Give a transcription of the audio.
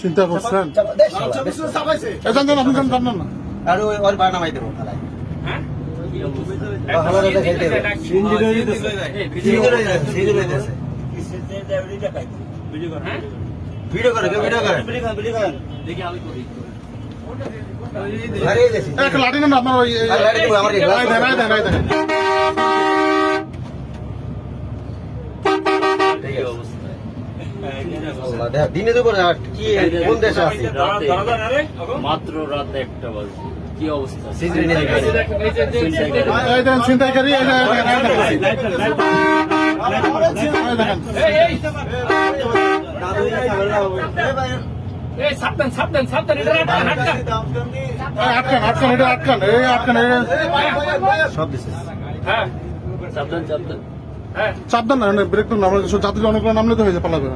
চিন্তা করছেন আপনি জানেন না আর ওর বার নামাই দেবো ভিডিও করে একটা লাঠি নেন আপনার ওই দিনে দুপুরে কি কোন দেশে আছে মাত্র রাত 1টা বাজে কি অবস্থা ছিনতাইকারী সব দিচ্ছে সাবধান না ব্রেক তো নামলে যাত্রী অনেকগুলো নামলে তো হয়ে যায় পালাবে